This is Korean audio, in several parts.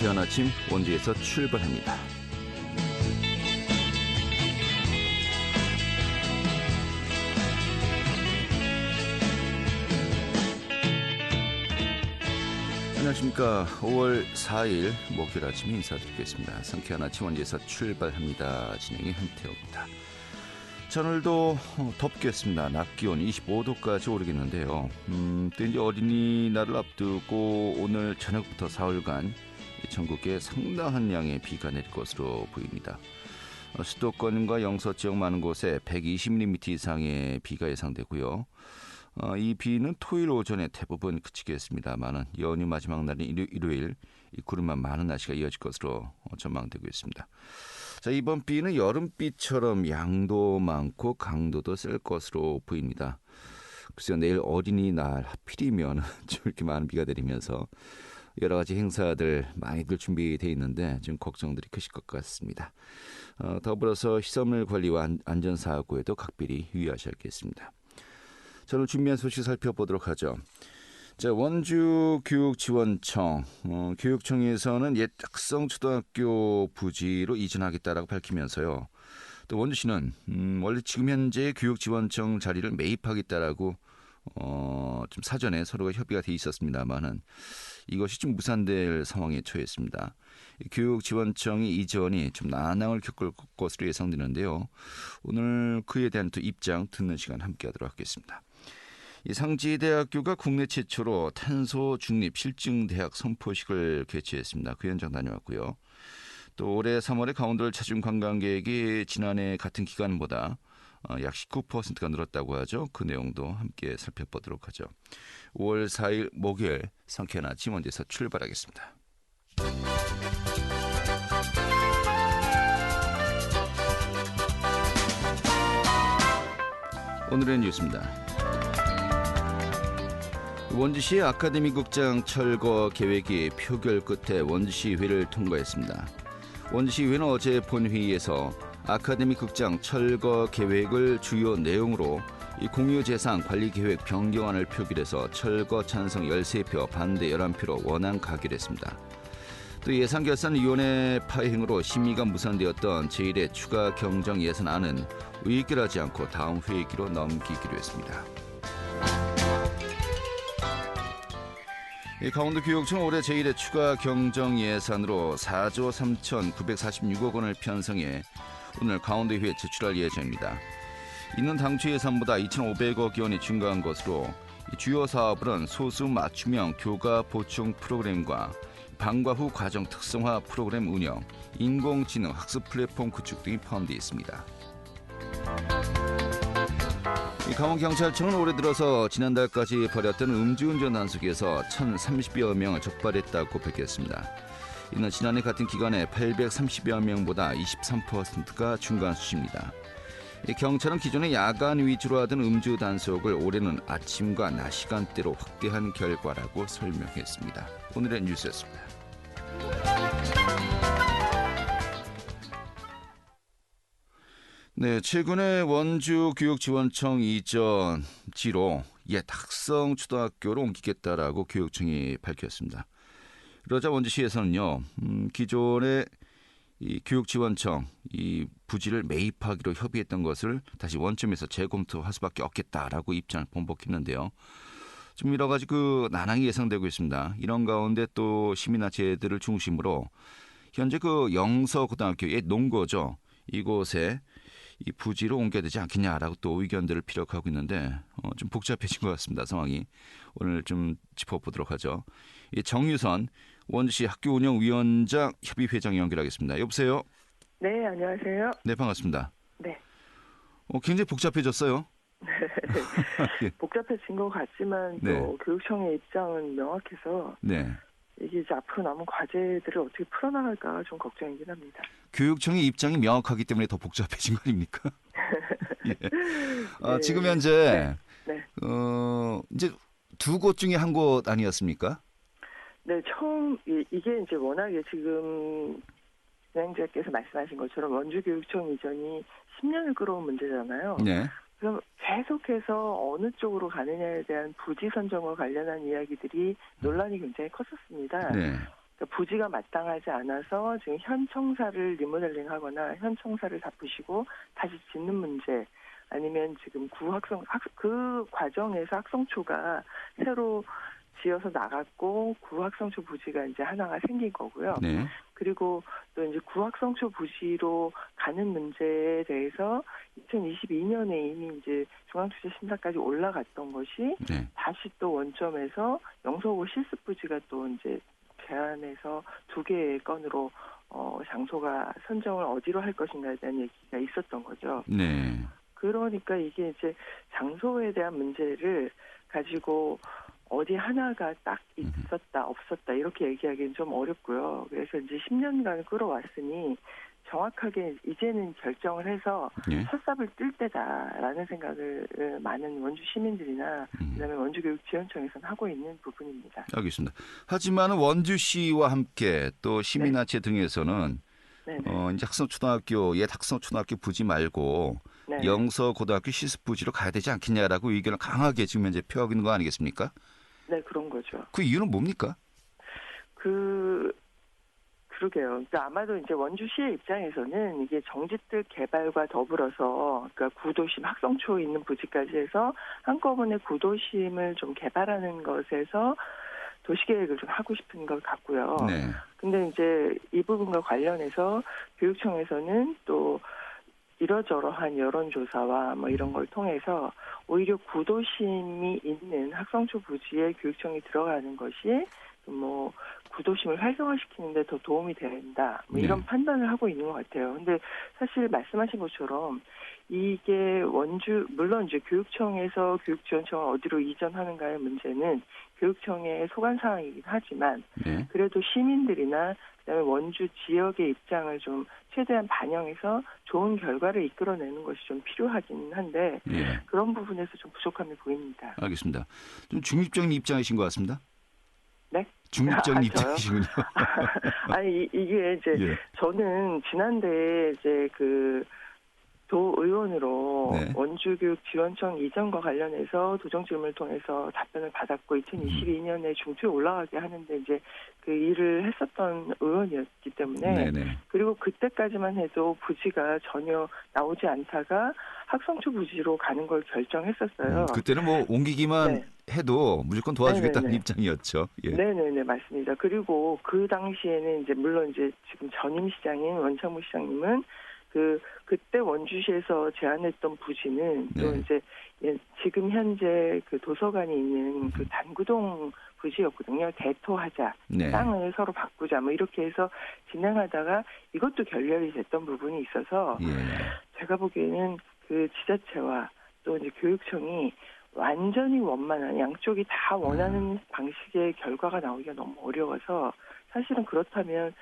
상쾌한 아침 원주에서 출발합니다. 안녕하십니까. 5월 4일 목요일 아침 인사드리겠습니다. 상쾌한 아침 원주에서 출발합니다. 진행의 한태호입니다. 자, 오늘도 덥겠습니다. 낮 기온 25도까지 오르겠는데요. 또 이제 어린이날을 앞두고 오늘 저녁부터 사흘간 전국에 상당한 양의 비가 내릴 것으로 보입니다. 수도권과 영서 지역 많은 곳에 120mm 이상의 비가 예상되고요. 이 비는 토요일 오전에 대부분 그치겠습니다만은 연휴 마지막 날인 일요일 이 구름만 많은 날씨가 이어질 것으로 전망되고 있습니다. 자, 이번 비는 여름비처럼 양도 많고 강도도 셀 것으로 보입니다. 글쎄요, 내일 어린이날 하필이면 좀 이렇게 많은 비가 내리면서 여러 가지 행사들 많이들 준비되어 있는데 좀 걱정들이 크실 것 같습니다. 더불어서 시설물 관리와 안전사고에도 각별히 유의하셔야겠습니다. 저는 준비한 소식 살펴보도록 하죠. 자, 원주교육지원청, 교육청에서는 옛 작성초등학교 부지로 이전하겠다라고 밝히면서요. 또 원주시는 원래 지금 현재 교육지원청 자리를 매입하겠다라고 좀 사전에 서로가 협의가 돼 있었습니다만은 이것이 좀 무산될 상황에 처했습니다. 교육지원청의 이전이 좀 난항을 겪을 것으로 예상되는데요. 오늘 그에 대한 또 입장 듣는 시간 함께하도록 하겠습니다. 이 상지대학교가 국내 최초로 탄소 중립 실증대학 선포식을 개최했습니다. 그 현장 다녀왔고요. 또 올해 3월에 강원도를 찾은 관광객이 지난해 같은 기간보다 약 19%가 늘었다고 하죠. 그 내용도 함께 살펴보도록 하죠. 5월 4일 목요일 상쾌한 아침 원주에서 출발하겠습니다. 오늘의 뉴스입니다. 원주시 아카데미 극장 철거 계획이 표결 끝에 원주시의회를 통과했습니다. 원주시의회는 어제 본회의에서 아카데미 극장 철거 계획을 주요 내용으로 이 공유재산 관리계획 변경안을 표결해서 철거 찬성 13표, 반대 11표로 원안 가결했습니다. 또 예산결산위원회 파행으로 심의가 무산되었던 제1회 추가 경정 예산안은 의결하지 않고 다음 회기로 넘기기로 했습니다. 강원도교육청 올해 제1회 추가 경정 예산으로 4조 3,946억 원을 편성해 오늘 강원도의회에 제출할 예정입니다. 이는 당초 예산보다 2,500억 원이 증가한 것으로 주요 사업은 소수 맞춤형 교과 보충 프로그램과 방과 후 과정 특성화 프로그램 운영, 인공지능 학습 플랫폼 구축 등이 포함되어 있습니다. 강원경찰청은 올해 들어서 지난달까지 벌였던 음주운전 단속에서 1,030여 명을 적발했다고 밝혔습니다. 이는 지난해 같은 기간에 830여 명보다 23%가 중간 수치입니다. 경찰은 기존에 야간 위주로 하던 음주 단속을 올해는 아침과 낮 시간대로 확대한 결과라고 설명했습니다. 오늘의 뉴스였습니다. 네, 최근에 원주교육지원청 이전지로 옛 학성초등학교로 옮기겠다라고 교육청이 밝혔습니다. 그러자 원주시에서는요, 기존의 이 교육지원청 이 부지를 매입하기로 협의했던 것을 다시 원점에서 재검토할 수밖에 없겠다라고 입장을 번복했는데요. 좀 여러 가지 난항이 예상되고 있습니다. 이런 가운데 또 시민단체들을 중심으로 현재 영서고등학교 옛 농고죠. 이곳에 이 부지로 옮겨야 되지 않겠냐라고 또 의견들을 피력하고 있는데 좀 복잡해진 것 같습니다. 상황이. 오늘 좀 짚어보도록 하죠. 정유선 원주시 학교운영위원장 협의회장 연결하겠습니다. 여보세요? 네, 안녕하세요. 네, 반갑습니다. 네. 굉장히 복잡해졌어요. 네. 복잡해진 것 같지만 또 네. 교육청의 입장은 명확해서 네. 이게 이제 앞으로 남은 과제들을 어떻게 풀어나갈까 좀 걱정이긴 합니다. 교육청의 입장이 명확하기 때문에 더 복잡해진 거 아닙니까? 예. 네. 지금 현재 네. 이제 두 곳 중에 한 곳 아니었습니까? 네, 처음 이게 이제 워낙에 지금 진행자께서 말씀하신 것처럼 원주교육청 이전이 10년을 끌어온 문제잖아요. 네. 그럼 계속해서 어느 쪽으로 가느냐에 대한 부지 선정과 관련한 이야기들이 논란이 굉장히 컸었습니다. 네. 그러니까 부지가 마땅하지 않아서 지금 현 청사를 리모델링하거나 현 청사를 다 부시고 다시 짓는 문제, 아니면 지금 그 과정에서 학성초가 새로 지어서 나갔고 구학성초 부지가 이제 하나가 생긴 거고요. 네. 그리고 또 이제 구학성초 부지로 가는 문제에 대해서 2022년에 이미 이제 중앙투자심사까지 올라갔던 것이 네. 다시 또 원점에서 영서구 실습 부지가 또 이제 제안해서 2개의 건으로 장소가 선정을 어디로 할 것인가에 대한 얘기가 있었던 거죠. 네. 그러니까 이게 이제 장소에 대한 문제를 가지고 어디 하나가 딱 있었다 없었다 이렇게 얘기하기는 좀 어렵고요. 그래서 이제 10년간 끌어왔으니 정확하게 이제는 결정을 해서 예. 첫삽을 뜰 때다라는 생각을 많은 원주 시민들이나 그다음에 원주교육지원청에서는 하고 있는 부분입니다. 알겠습니다. 하지만 원주시와 함께 또 시민단체 등에서는 이제 학성초등학교 옛 학성초등학교 부지 말고 네. 영서고등학교 실습 부지로 가야 되지 않겠냐라고 의견을 강하게 지금 현재 표하고 있는 거 아니겠습니까? 네, 그런 거죠. 그 이유는 뭡니까? 그러게요. 그러니까 아마도 이제 원주시의 입장에서는 이게 정지특 개발과 더불어서 그러니까 구도심 학성초에 있는 부지까지 해서 한꺼번에 구도심을 좀 개발하는 것에서 도시계획을 좀 하고 싶은 것 같고요. 네. 근데 이제 이 부분과 관련해서 교육청에서는 또 이러저러한 여론조사와 뭐 이런 걸 통해서 오히려 구도심이 있는 학성초 부지에 교육청이 들어가는 것이 뭐 구도심을 활성화시키는 데 더 도움이 된다. 뭐 이런 판단을 하고 있는 것 같아요. 근데 사실 말씀하신 것처럼 이게 물론 이제 교육청에서 교육지원청을 어디로 이전하는가의 문제는 교육청의 소관사항이긴 하지만 그래도 시민들이나 그다음에 원주 지역의 입장을 좀 최대한 반영해서 좋은 결과를 이끌어내는 것이 좀 필요하긴 한데 그런 부분에서 좀 부족함이 보입니다. 알겠습니다. 좀 중립적인 입장이신 것 같습니다. 네? 중립적인 입장이시군요. 아니 이게 이제 저는 지난대에 이제 그 도의원으로 원주교육지원청 이전과 관련해서 도정질문을 통해서 답변을 받았고 2022년에 중투에 올라가게 하는데 이제 그 일을 했었던 의원이었기 때문에 그리고 그때까지만 해도 부지가 전혀 나오지 않다가 학성초 부지로 가는 걸 결정했었어요. 그때는 뭐 옮기기만 해도 무조건 도와주겠다는 입장이었죠. 네네네 맞습니다. 그리고 그 당시에는 이제 물론 이제 지금 전임 시장인 원창무 시장님은 그때 원주시에서 제안했던 부지는 또 이제 지금 현재 그 도서관이 있는 그 단구동 부지였거든요. 대토하자, 땅을 서로 바꾸자, 뭐 이렇게 해서 진행하다가 이것도 결렬이 됐던 부분이 있어서 제가 보기에는 그 지자체와 또 이제 교육청이 완전히 원만한 양쪽이 다 원하는 방식의 결과가 나오기가 너무 어려워서 사실은 그렇다면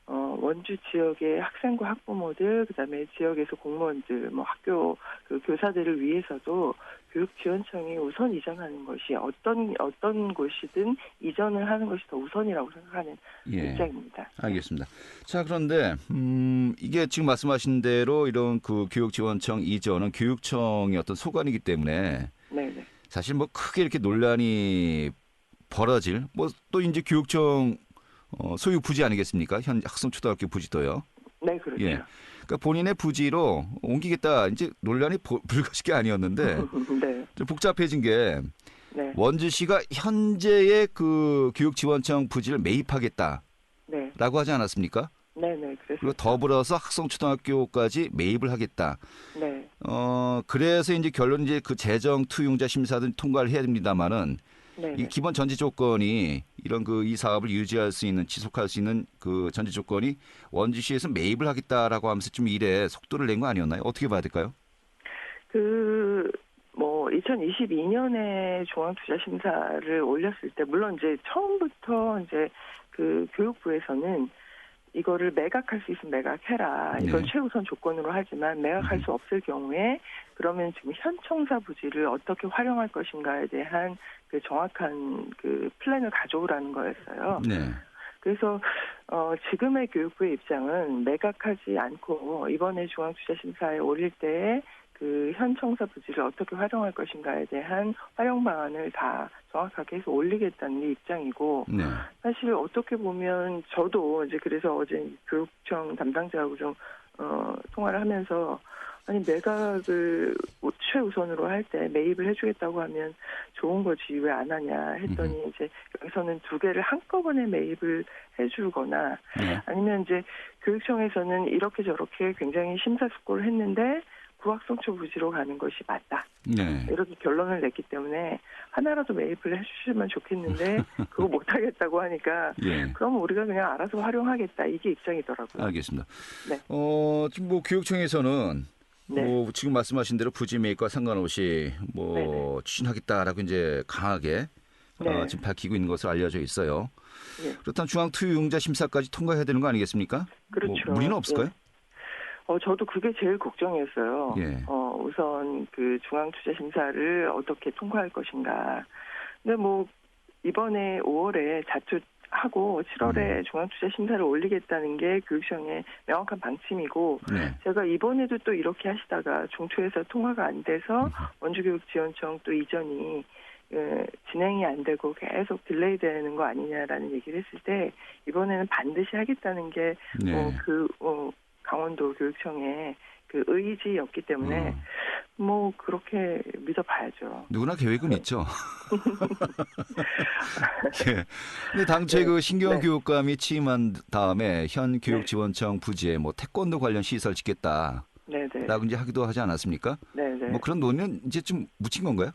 원주 지역의 학생과 학부모들, 그다음에 지역에서 공무원들, 뭐 학교 그 교사들을 위해서도 교육지원청이 우선 이전하는 것이 어떤 곳이든 이전을 하는 것이 더 우선이라고 생각하는 입장입니다. 알겠습니다. 자, 그런데 이게 지금 말씀하신 대로 이런 그 교육지원청 이전은 교육청의 어떤 소관이기 때문에 사실 뭐 크게 이렇게 논란이 벌어질 뭐 또 이제 교육청 소유 부지 아니겠습니까? 현 학성초등학교 부지도요. 네, 그렇죠. 그러니까 본인의 부지로 옮기겠다 이제 논란이 불가식이 아니었는데 좀 복잡해진 게 원주시가 현재의 그 교육지원청 부지를 매입하겠다라고 하지 않았습니까? 네네. 그리고 더불어서 학성초등학교까지 매입을 하겠다. 그래서 이제 결론 이제 그 재정 투용자 심사든 통과를 해야 됩니다만은. 이 기본 전제 조건이 이런 그 이 사업을 유지할 수 있는 지속할 수 있는 그 전제 조건이 원주시에서 매입을 하겠다라고 하면서 좀 일에 속도를 낸 거 아니었나요? 어떻게 봐야 될까요? 뭐 2022년에 중앙투자심사를 올렸을 때 물론 이제 처음부터 이제 그 교육부에서는 이거를 매각할 수 있으면 매각해라. 이걸 최우선 조건으로 하지만 매각할 수 없을 경우에 그러면 지금 현 청사 부지를 어떻게 활용할 것인가에 대한 그 정확한 그 플랜을 가져오라는 거였어요. 그래서 지금의 교육부의 입장은 매각하지 않고 이번에 중앙투자심사에 올릴 때에 그 현 청사 부지를 어떻게 활용할 것인가에 대한 활용 방안을 다 정확하게 해서 올리겠다는 게 입장이고 네. 사실 어떻게 보면 저도 이제 그래서 어제 교육청 담당자하고 좀 통화를 하면서 아니 매각을 최우선으로 할 때 매입을 해주겠다고 하면 좋은 거지 왜 안 하냐 했더니 이제 여기서는 두 개를 한꺼번에 매입을 해주거나 네. 아니면 이제 교육청에서는 이렇게 저렇게 굉장히 심사숙고를 했는데 구학성초 부지로 가는 것이 맞다. 네. 이렇게 결론을 냈기 때문에 하나라도 매입을 해주시면 좋겠는데 그거 못하겠다고 하니까 예. 그럼 우리가 그냥 알아서 활용하겠다. 이게 입장이더라고요. 알겠습니다. 네. 지금 뭐 교육청에서는 네. 뭐 지금 말씀하신 대로 부지 매입과 상관없이 뭐 네네. 추진하겠다라고 이제 강하게 네. 지금 밝히고 있는 것으로 알려져 있어요. 예. 그렇다면 중앙투유용자 심사까지 통과해야 되는 거 아니겠습니까? 그렇죠. 뭐 무리는 없을까요? 예. 저도 그게 제일 걱정이었어요. 예. 우선 그 중앙투자심사를 어떻게 통과할 것인가. 근데 뭐 이번에 5월에 자투하고 7월에 중앙투자심사를 올리겠다는 게 교육청의 명확한 방침이고 네. 제가 이번에도 또 이렇게 하시다가 중초에서 통과가 안 돼서 원주교육지원청 또 이전이 진행이 안 되고 계속 딜레이 되는 거 아니냐라는 얘기를 했을 때 이번에는 반드시 하겠다는 게 네. 강원도 교육청의 그 의지였기 때문에 뭐 그렇게 믿어봐야죠. 누구나 계획은 있죠. 예. 근데 당초에 네. 그 신경원 네. 교육감이 취임한 다음에 현 교육지원청 부지에 뭐 태권도 관련 시설 짓겠다라고 네네. 이제 하기도 하지 않았습니까? 네네. 뭐 그런 논의는 이제 좀 묻힌 건가요?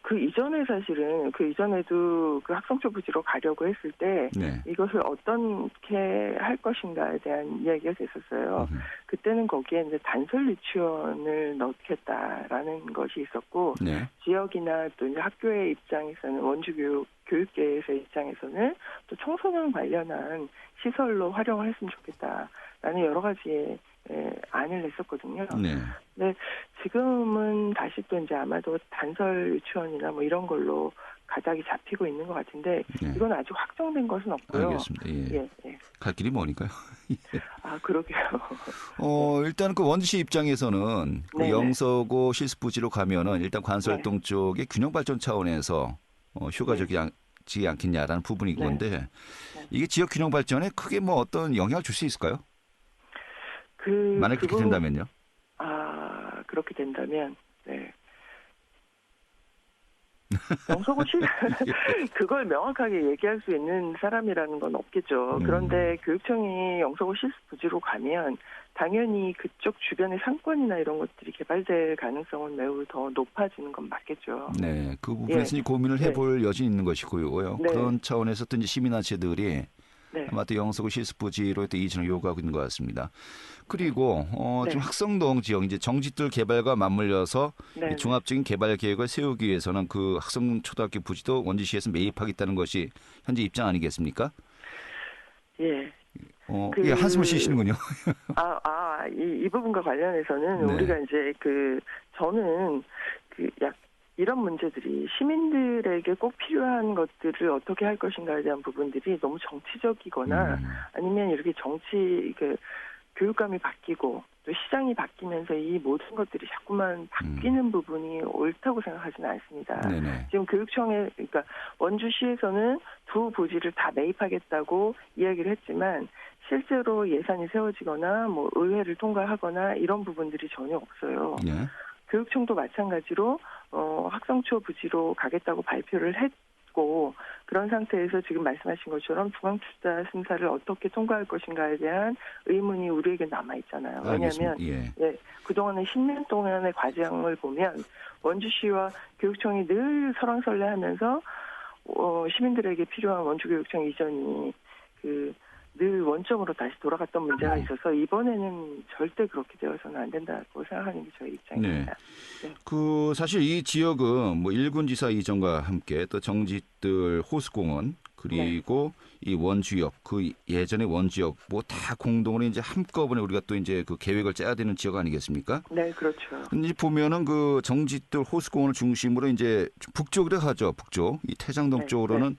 그 이전에 사실은 그 이전에도 그 학성초 부지로 가려고 했을 때 네. 이것을 어떻게 할 것인가에 대한 이야기가 됐었어요. 그때는 거기에 이제 단설 유치원을 넣겠다라는 것이 있었고 네. 지역이나 또 이제 학교의 입장에서는 교육계에서의 입장에서는 또 청소년 관련한 시설로 활용을 했으면 좋겠다라는 여러 가지의 안을 냈었거든요. 네. 네, 지금은 다시 또 이제 아마도 단설 유치원이나 뭐 이런 걸로 가닥이 잡히고 있는 것 같은데 네. 이건 아직 확정된 것은 없고요. 알겠습니다. 예. 예, 예. 갈 길이 머니까요. 그러게요. 일단 그 원주시 입장에서는 그 네네. 영서고 실습부지로 가면은 일단 관설동 쪽의 균형 발전 차원에서 효과적이지 않겠냐라는 부분이 네. 건데 이게 지역 균형 발전에 크게 뭐 어떤 영향을 줄 수 있을까요? 만약 그렇게 된다면요? 그렇게 된다면, 네. 영서고 그걸 명확하게 얘기할 수 있는 사람이라는 건 없겠죠. 그런데 교육청이 영서고 실습 부지로 가면 당연히 그쪽 주변의 상권이나 이런 것들이 개발될 가능성은 매우 더 높아지는 건 맞겠죠. 네, 그 부분에서 예. 고민을 해볼 여지는 있는 것이고요. 네. 그런 차원에서 또 이제 시민단체들이 네. 아마 또 영서고 실습부지로 또 이전을 요구하고 있는 것 같습니다. 그리고 네. 지금 학성동 지역 이제 정지들 개발과 맞물려서 네. 이 종합적인 개발 계획을 세우기 위해서는 그 학성동 초등학교 부지도 원주시에서 매입하겠다는 것이 현재 입장 아니겠습니까? 예. 예, 한숨을 쉬시는군요. 이 부분과 관련해서는 네. 우리가 이제 저는 이런 문제들이 시민들에게 꼭 필요한 것들을 어떻게 할 것인가에 대한 부분들이 너무 정치적이거나 아니면 이렇게 교육감이 바뀌고 또 시장이 바뀌면서 이 모든 것들이 자꾸만 바뀌는 부분이 옳다고 생각하지는 않습니다. 네네. 지금 그러니까 원주시에서는 두 부지를 다 매입하겠다고 이야기를 했지만 실제로 예산이 세워지거나 뭐 의회를 통과하거나 이런 부분들이 전혀 없어요. 네. 교육청도 마찬가지로 학성초 부지로 가겠다고 발표를 했고 그런 상태에서 지금 말씀하신 것처럼 중앙투자 심사를 어떻게 통과할 것인가에 대한 의문이 우리에게 남아 있잖아요. 왜냐하면 그동안의 10년 동안의 과정을 보면 원주시와 교육청이 늘 설왕설래하면서 시민들에게 필요한 원주교육청 이전이 늘 원점으로 다시 돌아갔던 문제가 있어서 이번에는 절대 그렇게 되어서는 안 된다고 생각하는 게 저희 입장입니다. 네. 사실 이 지역은 뭐 일군지사 이전과 함께 또 정지들 호수공원 그리고 이 원주역 그 예전의 원주역 뭐 다 공동으로 이제 한꺼번에 우리가 또 이제 그 계획을 짜야 되는 지역 아니겠습니까? 네, 그렇죠. 근데 보면은 그 정지들 호수공원을 중심으로 이제 북쪽으로 하죠. 북쪽 이 태장동 쪽으로는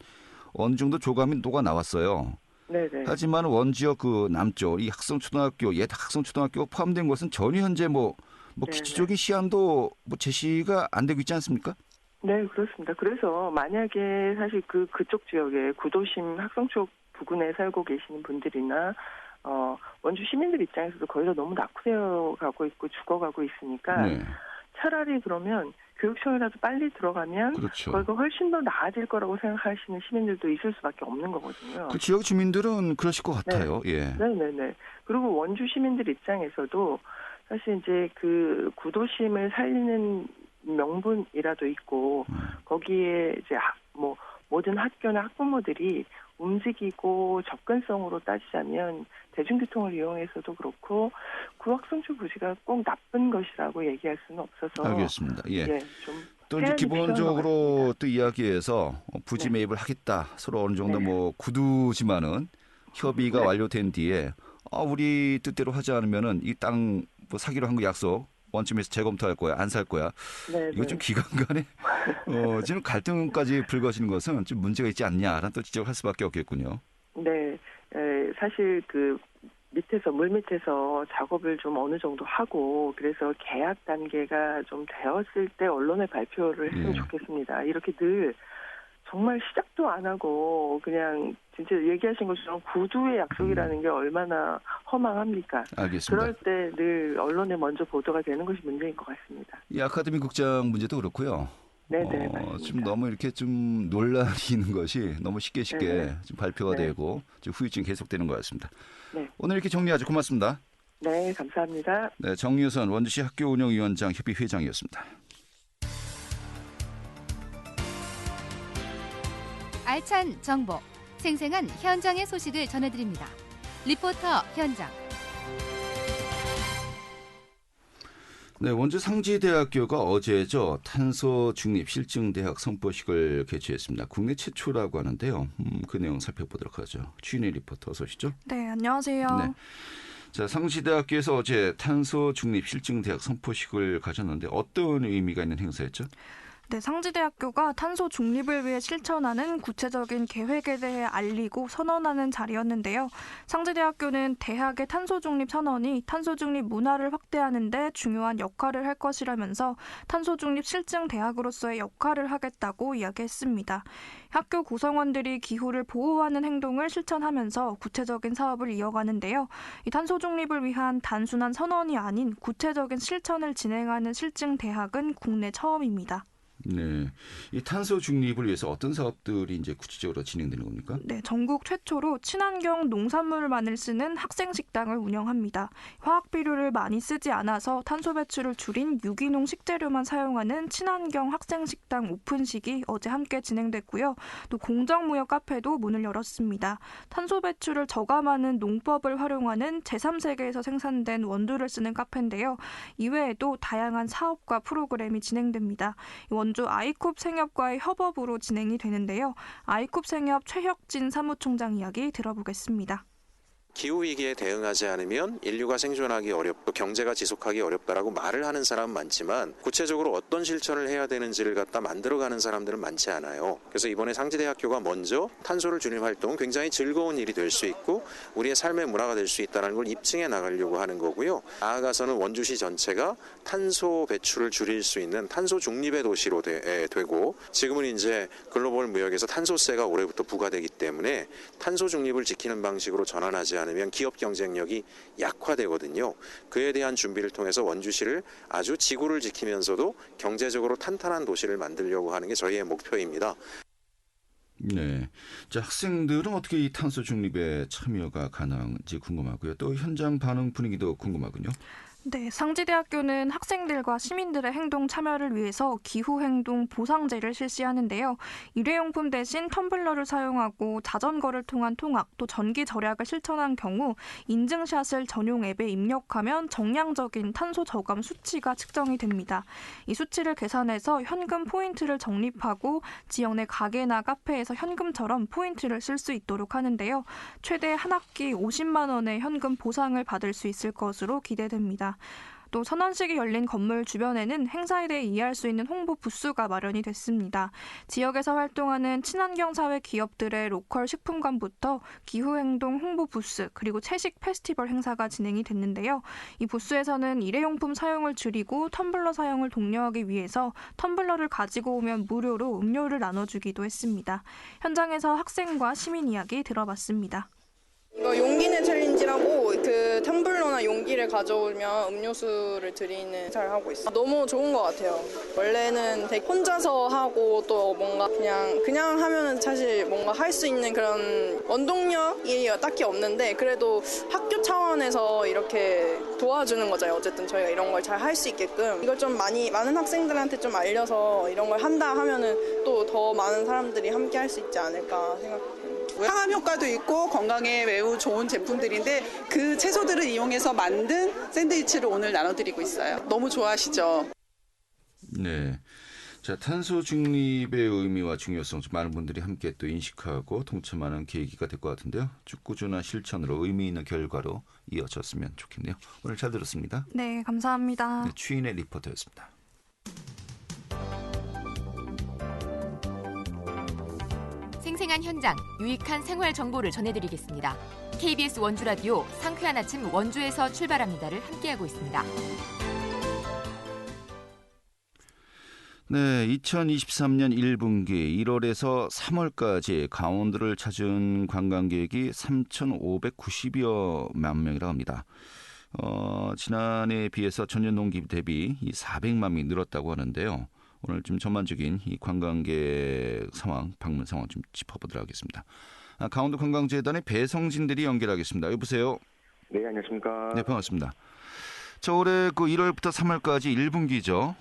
어느 정도 조감이 녹아 나왔어요. 네네. 하지만 원지역 그 남쪽 이 학성초등학교 옛 학성초등학교 포함된 곳은 전혀 현재 뭐 네네. 기초적인 시안도 뭐 제시가 안 되고 있지 않습니까? 네, 그렇습니다. 그래서 만약에 사실 그쪽 지역에 구도심 학성초 부근에 살고 계시는 분들이나 원주 시민들 입장에서도 거기가 너무 낙후되어 가고 있고 죽어가고 있으니까 네. 차라리 그러면 교육청이라도 빨리 들어가면 그렇죠. 거기가 훨씬 더 나아질 거라고 생각하시는 시민들도 있을 수밖에 없는 거거든요. 그 지역 주민들은 그러실 것 네. 같아요. 예. 네네네. 그리고 원주 시민들 입장에서도 사실 이제 그 구도심을 살리는 명분이라도 있고 거기에 이제 모든 학교나 학부모들이 움직이고 접근성으로 따지자면 대중교통을 이용해서도 그렇고 구학성초 부지가 꼭 나쁜 것이라고 얘기할 수는 없어서 알겠습니다. 예. 좀 또 이제 해안이 필요한 것 기본적으로 또 이야기해서 부지 네. 매입을 하겠다. 서로 어느 정도 네. 뭐 구두지만은 협의가 네. 완료된 뒤에 우리 뜻대로 하지 않으면은 이 땅 뭐 사기로 한 거 약속 원점에서 재검토할 거야, 안 살 거야. 네, 이거 좀 기관 간에 지금 갈등까지 불거지는 것은 좀 문제가 있지 않냐라는 또 지적을 할 수밖에 없겠군요. 네, 사실 그 물 밑에서 작업을 좀 어느 정도 하고 그래서 계약 단계가 좀 되었을 때 언론에 발표를 했으면 예. 좋겠습니다. 이렇게 늘 정말 시작도 안 하고 그냥 진짜 얘기하신 것처럼 구두의 약속이라는 게 얼마나 허망합니까? 알겠습니다. 그럴 때 늘 언론에 먼저 보도가 되는 것이 문제인 것 같습니다. 이 아카데미 국장 문제도 그렇고요. 네네, 맞습니다. 좀 너무 이렇게 좀 논란이 있는 것이 너무 쉽게 네네. 좀 발표가 네. 되고 좀 후유증이 계속되는 것 같습니다. 네. 오늘 이렇게 정리하죠. 고맙습니다. 네, 감사합니다. 네, 정유선 원주시 학교운영위원장 협의회장이었습니다. 알찬 정보, 생생한 현장의 소식을 전해드립니다. 리포터 현장. 네, 원주 상지대학교가 어제죠. 탄소 중립 실증대학 선포식을 개최했습니다. 국내 최초라고 하는데요. 그 내용 살펴보도록 하죠. 추인혜 리포터 어서 오시죠. 네, 안녕하세요. 네. 자, 상지대학교에서 어제 탄소 중립 실증대학 선포식을 가졌는데 어떤 의미가 있는 행사였죠? 네, 상지대학교가 탄소 중립을 위해 실천하는 구체적인 계획에 대해 알리고 선언하는 자리였는데요. 상지대학교는 대학의 탄소 중립 선언이 탄소 중립 문화를 확대하는 데 중요한 역할을 할 것이라면서 탄소 중립 실증 대학으로서의 역할을 하겠다고 이야기했습니다. 학교 구성원들이 기후를 보호하는 행동을 실천하면서 구체적인 사업을 이어가는데요. 이 탄소 중립을 위한 단순한 선언이 아닌 구체적인 실천을 진행하는 실증 대학은 국내 처음입니다. 네, 이 탄소 중립을 위해서 어떤 사업들이 이제 구체적으로 진행되는 겁니까? 네, 전국 최초로 친환경 농산물만을 쓰는 학생 식당을 운영합니다. 화학 비료를 많이 쓰지 않아서 탄소 배출을 줄인 유기농 식재료만 사용하는 친환경 학생 식당 오픈식이 어제 함께 진행됐고요. 또 공정무역 카페도 문을 열었습니다. 탄소 배출을 저감하는 농법을 활용하는 제3세계에서 생산된 원두를 쓰는 카페인데요. 이외에도 다양한 사업과 프로그램이 진행됩니다. 원주 아이쿱 생협과의 협업으로 진행이 되는데요. 아이쿱 생협 최혁진 사무총장 이야기 들어보겠습니다. 기후위기에 대응하지 않으면 인류가 생존하기 어렵고 경제가 지속하기 어렵다라고 말을 하는 사람은 많지만 구체적으로 어떤 실천을 해야 되는지를 갖다 만들어가는 사람들은 많지 않아요. 그래서 이번에 상지대학교가 먼저 탄소를 줄이는 활동 굉장히 즐거운 일이 될 수 있고 우리의 삶의 문화가 될 수 있다는 걸 입증해 나가려고 하는 거고요. 나아가서는 원주시 전체가 탄소 배출을 줄일 수 있는 탄소 중립의 도시로 되고 지금은 이제 글로벌 무역에서 탄소세가 올해부터 부과되기 때문에 탄소 중립을 지키는 방식으로 전환하지 않으면 기업 경쟁력이 약화되거든요. 그에 대한 준비를 통해서 원주시를 아주 지구를 지키면서도 경제적으로 탄탄한 도시를 만들려고 하는 게 저희의 목표입니다. 네, 자, 학생들은 어떻게 이 탄소 중립에 참여가 가능한지 궁금하고요. 또 현장 반응 분위기도 궁금하군요. 네, 상지대학교는 학생들과 시민들의 행동 참여를 위해서 기후행동 보상제를 실시하는데요. 일회용품 대신 텀블러를 사용하고 자전거를 통한 통학, 또 전기 절약을 실천한 경우 인증샷을 전용 앱에 입력하면 정량적인 탄소 저감 수치가 측정이 됩니다. 이 수치를 계산해서 현금 포인트를 적립하고 지역 내 가게나 카페에서 현금처럼 포인트를 쓸 수 있도록 하는데요. 최대 한 학기 50만 원의 현금 보상을 받을 수 있을 것으로 기대됩니다. 또 선언식이 열린 건물 주변에는 행사에 대해 이해할 수 있는 홍보 부스가 마련이 됐습니다. 지역에서 활동하는 친환경 사회 기업들의 로컬 식품관부터 기후행동 홍보 부스 그리고 채식 페스티벌 행사가 진행이 됐는데요. 이 부스에서는 일회용품 사용을 줄이고 텀블러 사용을 독려하기 위해서 텀블러를 가지고 오면 무료로 음료를 나눠주기도 했습니다. 현장에서 학생과 시민 이야기 들어봤습니다. 이거 용기내 챌린지라고 그 텀블러나 용기를 가져오면 음료수를 드리는 잘 하고 있어. 너무 좋은 것 같아요. 원래는 되게 혼자서 하고 또 뭔가 그냥 하면은 사실 뭔가 할 수 있는 그런 원동력이 딱히 없는데 그래도 학교 차원에서 이렇게 도와주는 거잖아요. 어쨌든 저희가 이런 걸 잘 할 수 있게끔 이걸 좀 많은 학생들한테 좀 알려서 이런 걸 한다 하면은 또 더 많은 사람들이 함께 할 수 있지 않을까 생각해요. 항암 효과도 있고 건강에 매우 좋은 제품들인데 그 채소들을 이용해서 만든 샌드위치를 오늘 나눠드리고 있어요. 너무 좋아하시죠? 네. 자, 탄소 중립의 의미와 중요성 많은 분들이 함께 또 인식하고 동참하는 계기가 될 것 같은데요. 쭉 꾸준한 실천으로 의미 있는 결과로 이어졌으면 좋겠네요. 오늘 잘 들었습니다. 네, 감사합니다. 네, 추인의 리포터였습니다. 생생한 현장, 유익한 생활 정보를 전해드리겠습니다. KBS 원주라디오 상쾌한 아침 원주에서 출발합니다를 함께하고 있습니다. 네, 2023년 1분기 1월에서 3월까지 강원도를 찾은 관광객이 3,590여만 명이라고 합니다. 지난해에 비해서 전년 동기 대비 400만 명이 늘었다고 하는데요. 오늘 좀 전반적인 이 관광객 상황, 방문 상황 좀 짚어보도록 하겠습니다. 강원도 관광재단의 배성진들이 연결하겠습니다. 여보세요. 네, 안녕하십니까. 네, 반갑습니다. 자, 올해 그 1월부터 3월까지 1분기죠.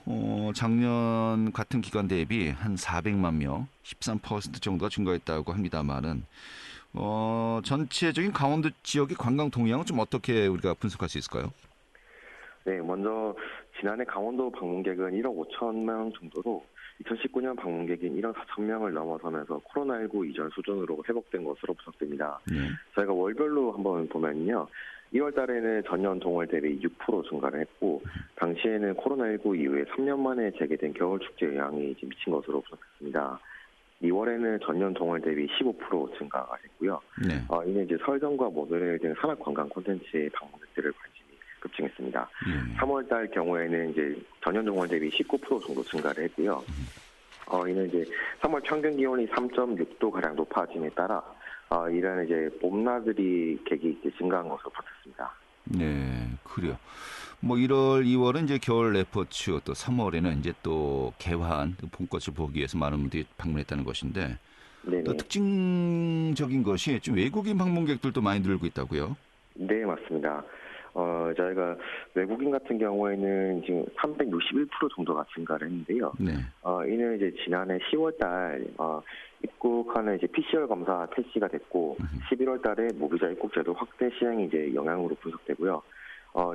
작년 같은 기간 대비 한 400만 명, 13% 정도가 증가했다고 합니다만은 전체적인 강원도 지역의 관광 동향은 좀 어떻게 우리가 분석할 수 있을까요? 네, 먼저 지난해 강원도 방문객은 1억 5천 명 정도로 2019년 방문객인 1억 4천 명을 넘어서면서 코로나19 이전 수준으로 회복된 것으로 분석됩니다. 저희가 월별로 한번 보면요. 2월 달에는 전년 동월 대비 6% 증가를 했고 당시에는 코로나19 이후에 3년 만에 재개된 겨울축제 영향이 미친 것으로 분석했습니다. 2월에는 전년 동월 대비 15% 증가가 됐고요. 네. 이는 이제 설경과 모노레일 등 산악관광 콘텐츠의 방문객들을 관심이 급증했습니다. 3월 달 경우에는 이제 전년 동월 대비 19% 정도 증가를 했고요. 이는 이제 3월 평균 기온이 3.6도 가량 높아짐에 따라 이런 이제 봄나들이 객이 이제 증가한 것으로 봤습니다. 네, 그래요. 뭐 1월, 2월은 이제 겨울 레포츠, 또 3월에는 이제 또 개화한 봄꽃을 보기 위해서 많은 분들이 방문했다는 것인데 네네. 또 특징적인 것이 좀 외국인 방문객들도 많이 늘고 있다고요? 네, 맞습니다. 저희가 외국인 같은 경우에는 지금 361% 정도가 증가를 했는데요. 네. 이는 이제 지난해 10월 달 입국하는 이제 PCR 검사 퇴시가 됐고 11월 달에 무비자 입국제도 확대 시행이 이제 영향으로 분석되고요.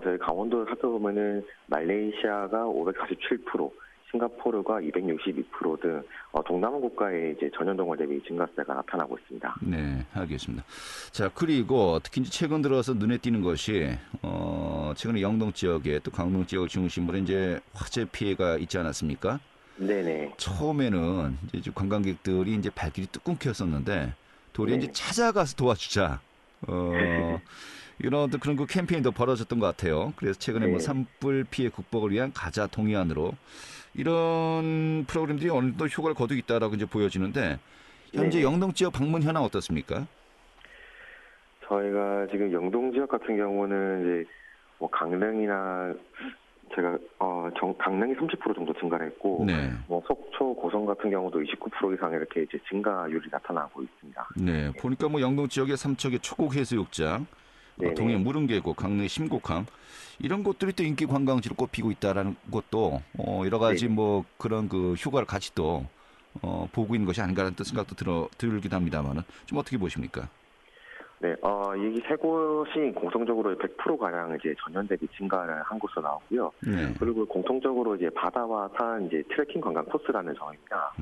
저희 강원도 살펴보면은 말레이시아가 547%, 싱가포르가 262% 등 동남아 국가의 이제 전년 동월 대비 증가세가 나타나고 있습니다. 네, 알겠습니다. 자, 그리고 특히 이제 최근 들어서 눈에 띄는 것이 최근에 영동 지역에 또 강릉 지역을 중심으로 이제 화재 피해가 있지 않았습니까? 네네. 처음에는 이제 관광객들이 이제 발길이 뚝 끊겼었는데 도리어 네. 이제 찾아가서 도와주자. 이런 어떤 그런 그 캠페인도 벌어졌던 것 같아요. 그래서 최근에 네. 뭐 산불 피해 극복을 위한 가자 동해안으로 이런 프로그램들이 어느 정도 효과를 거두고 있다라고 이제 보여지는데 현재 네. 영동 지역 방문 현황 어떻습니까? 저희가 지금 영동 지역 같은 경우는 이제 뭐 강릉이나 제가 강릉이 30% 정도 증가를 했고 네. 뭐 속초, 고성 같은 경우도 29% 이상 이렇게 이제 증가율이 나타나고 있습니다. 네, 보니까 뭐 영동 지역의 삼척의 초곡 해수욕장, 네네. 동해 무릉계곡, 강릉의 심곡항 이런 곳들이 또 인기 관광지로 꼽히고 있다라는 것도 여러 가지 네. 뭐 그런 그 효과를 같이 또 보고 있는 것이 아닌가라는 또 생각도 들긴 합니다만은 좀 어떻게 보십니까? 네, 이 세 곳이 공통적으로 100% 가량 이제 전년 대비 증가를 한 것으로 나오고요. 네. 그리고 공통적으로 이제 바다와 산 이제 트레킹 관광 코스라는 점입니다.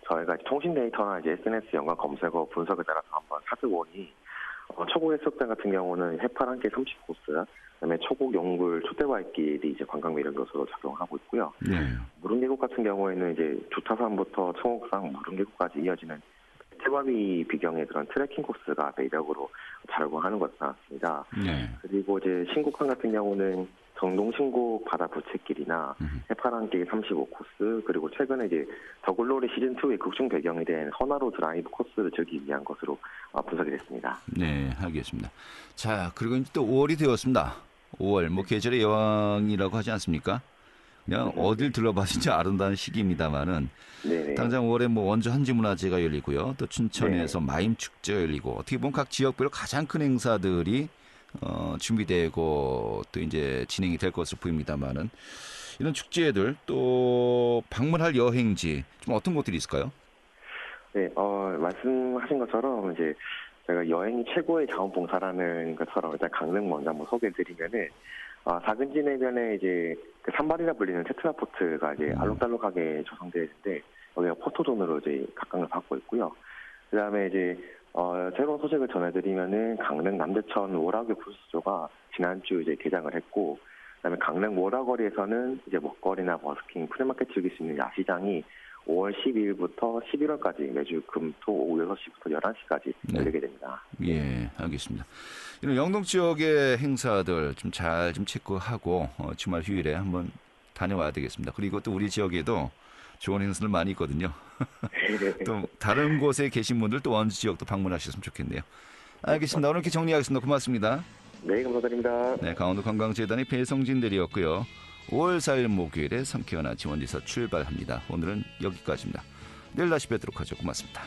저희가 통신 데이터나 이제 SNS 연관 검색어 분석에 따라서 한번 살펴보니 초곡 해수욕장 같은 경우는 해파랑길 30코스, 그다음에 초곡 영굴 촛대바위길이 이제 관광 매력 요소로 작용하고 있고요. 네. 무릉계곡 같은 경우에는 이제 주타산부터 청옥산, 무릉계곡까지 이어지는 태바위 비경의 그런 트레킹 코스가 매력으로 작용하는 것 같습니다. 네. 그리고 이제 신곡항 같은 경우는 정동신곡 바다 부채길이나 해파랑길 35코스, 그리고 최근에 이제 더글로리 시즌2의 극중 배경이 된 헌화로 드라이브 코스를 즐기기 위한 것으로 분석이 됐습니다. 네, 알겠습니다. 자, 그리고 이제 또 5월이 되었습니다. 5월, 뭐 계절의 여왕이라고 하지 않습니까? 그냥 어딜 들러봐 진짜 아름다운 시기입니다만은 네네. 당장 5월에 뭐 원주 한지문화제가 열리고요. 또 춘천에서 마임축제가 열리고 어떻게 보면 각 지역별로 가장 큰 행사들이 준비되고 또 이제 진행이 될 것으로 보입니다만은 이런 축제들 또 방문할 여행지 좀 어떤 곳들이 있을까요? 네, 말씀하신 것처럼 이제 제가 여행이 최고의 자원봉사라는 것처럼 일단 강릉 먼저 한번 소개해드리면은 사근진 해변에 이제 그 산발이라 불리는 테트라포트가 이제 알록달록하게 조성되어 있는데 여기가 포토존으로 이제 각광을 받고 있고요. 그다음에 이제 새로운 소식을 전해드리면은 강릉 남대천 오락교 풀수조가 지난주 이제 개장을 했고, 그다음에 강릉 모라거리에서는 이제 먹거리나 버스킹, 프리마켓 즐길 수 있는 야시장이 5월 12일부터 11월까지 매주 금, 토, 오후 6시부터 11시까지 열리게 됩니다. 예, 알겠습니다. 이런 영동 지역의 행사들 좀 잘 좀 체크하고 주말 휴일에 한번 다녀와야 되겠습니다. 그리고 또 우리 지역에도 좋은 행사들 많이 있거든요. 또 다른 곳에 계신 분들 또 원주 지역도 방문하셨으면 좋겠네요. 알겠습니다. 오늘 이렇게 정리하겠습니다. 고맙습니다. 네, 감사드립니다. 네, 강원도 관광재단의 배성진 대리였고요. 5월 4일 목요일에 상쾌한 아침 원주에서 출발합니다. 오늘은 여기까지입니다. 내일 다시 뵙도록 하죠. 고맙습니다.